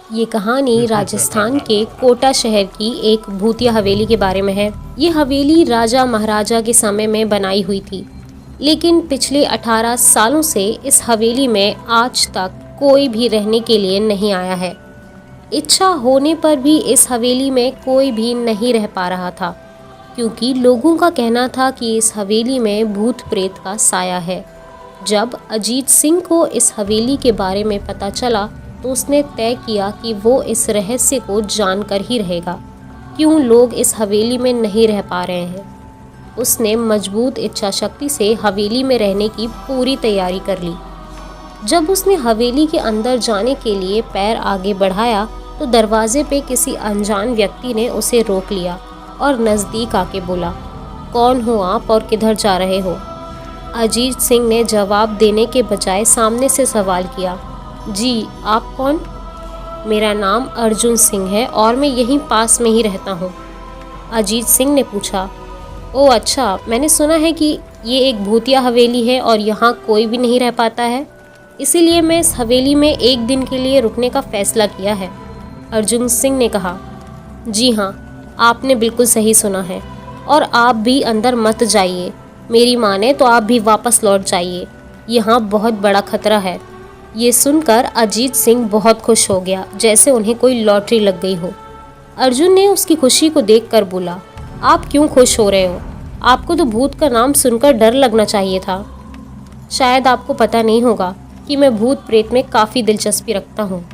ये कहानी राजस्थान के कोटा शहर की एक भूतिया हवेली के बारे में है। ये हवेली राजा महाराजा के समय में बनाई हुई थी, लेकिन पिछले 18 सालों से इस हवेली में आज तक कोई भी रहने के लिए नहीं आया है। इच्छा होने पर भी इस हवेली में कोई भी नहीं रह पा रहा था, क्योंकि लोगों का कहना था कि इस हवेली में भूत प्रेत का साया है। जब अजीत सिंह को इस हवेली के बारे में पता चला तो उसने तय किया कि वो इस रहस्य को जानकर ही रहेगा, क्यों लोग इस हवेली में नहीं रह पा रहे हैं। उसने मजबूत इच्छा शक्ति से हवेली में रहने की पूरी तैयारी कर ली। जब उसने हवेली के अंदर जाने के लिए पैर आगे बढ़ाया तो दरवाजे पे किसी अनजान व्यक्ति ने उसे रोक लिया और नज़दीक आके बोला, कौन हो आप और किधर जा रहे हो? अजीत सिंह ने जवाब देने के बजाय सामने से सवाल किया, जी आप कौन? मेरा नाम अर्जुन सिंह है और मैं यहीं पास में ही रहता हूँ। अजीत सिंह ने पूछा, ओह अच्छा, मैंने सुना है कि ये एक भूतिया हवेली है और यहाँ कोई भी नहीं रह पाता है, इसीलिए मैं इस हवेली में एक दिन के लिए रुकने का फैसला किया है। अर्जुन सिंह ने कहा, जी हाँ, आपने बिल्कुल सही सुना है और आप भी अंदर मत जाइए। मेरी माने तो आप भी वापस लौट जाइए, यहाँ बहुत बड़ा खतरा है। ये सुनकर अजीत सिंह बहुत खुश हो गया, जैसे उन्हें कोई लॉटरी लग गई हो। अर्जुन ने उसकी खुशी को देखकर बोला, आप क्यों खुश हो रहे हो? आपको तो भूत का नाम सुनकर डर लगना चाहिए था। शायद आपको पता नहीं होगा कि मैं भूत प्रेत में काफ़ी दिलचस्पी रखता हूँ।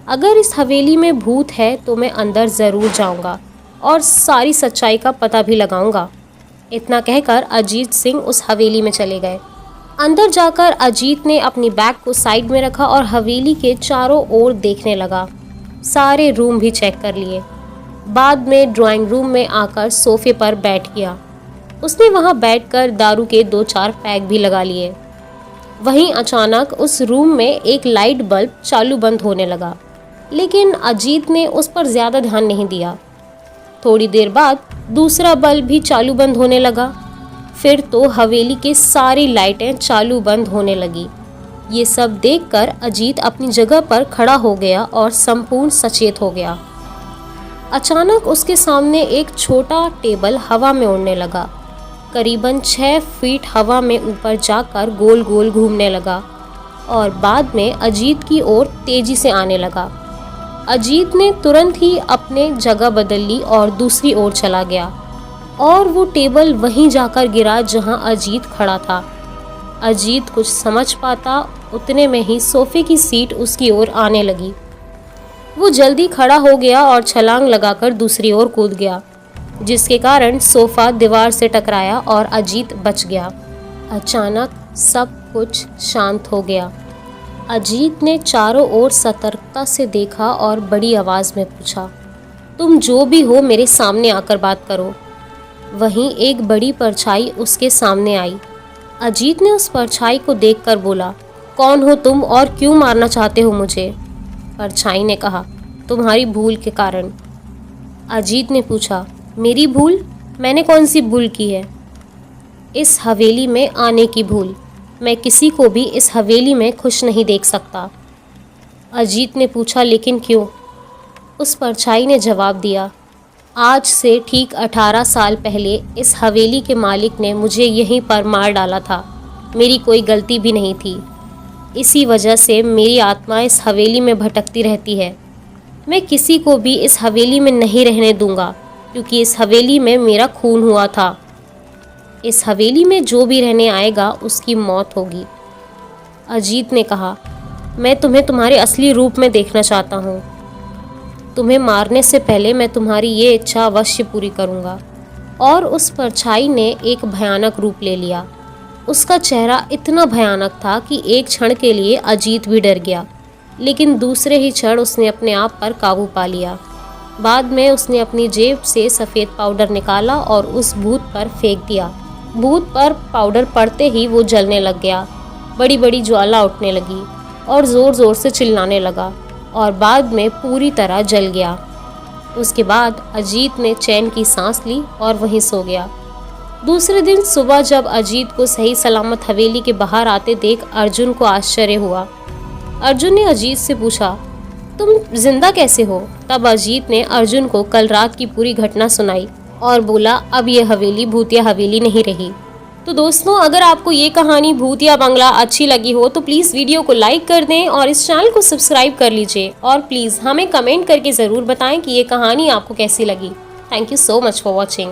अगर इस हवेली में भूत है तो मैं अंदर ज़रूर जाऊँगा और सारी सच्चाई का पता भी लगाऊंगा। इतना कहकर अजीत सिंह उस हवेली में चले गए। अंदर जाकर अजीत ने अपनी बैग को साइड में रखा और हवेली के चारों ओर देखने लगा। सारे रूम भी चेक कर लिए। बाद में ड्राइंग रूम में आकर सोफे पर बैठ गया। उसने वहां बैठकर दारू के 2-4 पैक भी लगा लिए। वहीं अचानक उस रूम में एक लाइट बल्ब चालू बंद होने लगा, लेकिन अजीत ने उस पर ज़्यादा ध्यान नहीं दिया। थोड़ी देर बाद दूसरा बल्ब भी चालू बंद होने लगा। फिर तो हवेली के सारी लाइटें चालू बंद होने लगी। ये सब देखकर अजीत अपनी जगह पर खड़ा हो गया और संपूर्ण सचेत हो गया। अचानक उसके सामने एक छोटा टेबल हवा में उड़ने लगा। करीबन 6 फीट हवा में ऊपर जाकर गोल गोल घूमने लगा और बाद में अजीत की ओर तेजी से आने लगा। अजीत ने तुरंत ही अपने जगह बदल ली और दूसरी ओर चला गया और वो टेबल वहीं जाकर गिरा जहां अजीत खड़ा था। अजीत कुछ समझ पाता उतने में ही सोफे की सीट उसकी ओर आने लगी। वो जल्दी खड़ा हो गया और छलांग लगाकर दूसरी ओर कूद गया, जिसके कारण सोफा दीवार से टकराया और अजीत बच गया। अचानक सब कुछ शांत हो गया। अजीत ने चारों ओर सतर्कता से देखा और बड़ी आवाज़ में पूछा, तुम जो भी हो मेरे सामने आकर बात करो। वहीं एक बड़ी परछाई उसके सामने आई। अजीत ने उस परछाई को देखकर बोला, कौन हो तुम और क्यों मारना चाहते हो मुझे? परछाई ने कहा, तुम्हारी भूल के कारण। अजीत ने पूछा, मेरी भूल? मैंने कौन सी भूल की है? इस हवेली में आने की भूल। मैं किसी को भी इस हवेली में खुश नहीं देख सकता। अजीत ने पूछा, लेकिन क्यों? उस परछाई ने जवाब दिया, आज से ठीक 18 साल पहले इस हवेली के मालिक ने मुझे यहीं पर मार डाला था। मेरी कोई गलती भी नहीं थी। इसी वजह से मेरी आत्मा इस हवेली में भटकती रहती है। मैं किसी को भी इस हवेली में नहीं रहने दूंगा, क्योंकि इस हवेली में मेरा खून हुआ था। इस हवेली में जो भी रहने आएगा उसकी मौत होगी। अजीत ने कहा, मैं तुम्हें तुम्हारे असली रूप में देखना चाहता हूँ। तुम्हें मारने से पहले मैं तुम्हारी ये इच्छा अवश्य पूरी करूँगा। और उस परछाई ने एक भयानक रूप ले लिया। उसका चेहरा इतना भयानक था कि एक क्षण के लिए अजीत भी डर गया, लेकिन दूसरे ही क्षण उसने अपने आप पर काबू पा लिया। बाद में उसने अपनी जेब से सफ़ेद पाउडर निकाला और उस भूत पर फेंक दिया। भूत पर पाउडर पड़ते ही वो जलने लग गया। बड़ी बड़ी ज्वाला उठने लगी और ज़ोर ज़ोर से चिल्लाने लगा और बाद में पूरी तरह जल गया। उसके बाद अजीत ने चैन की सांस ली और वहीं सो गया। दूसरे दिन सुबह जब अजीत को सही सलामत हवेली के बाहर आते देख अर्जुन को आश्चर्य हुआ। अर्जुन ने अजीत से पूछा, तुम जिंदा कैसे हो? तब अजीत ने अर्जुन को कल रात की पूरी घटना सुनाई और बोला अब ये हवेली भूतिया हवेली नहीं रही। तो दोस्तों, अगर आपको ये कहानी भूतिया बंगला अच्छी लगी हो तो प्लीज़ वीडियो को लाइक कर दें और इस चैनल को सब्सक्राइब कर लीजिए और प्लीज़ हमें कमेंट करके ज़रूर बताएं कि ये कहानी आपको कैसी लगी। Thank you so much for watching.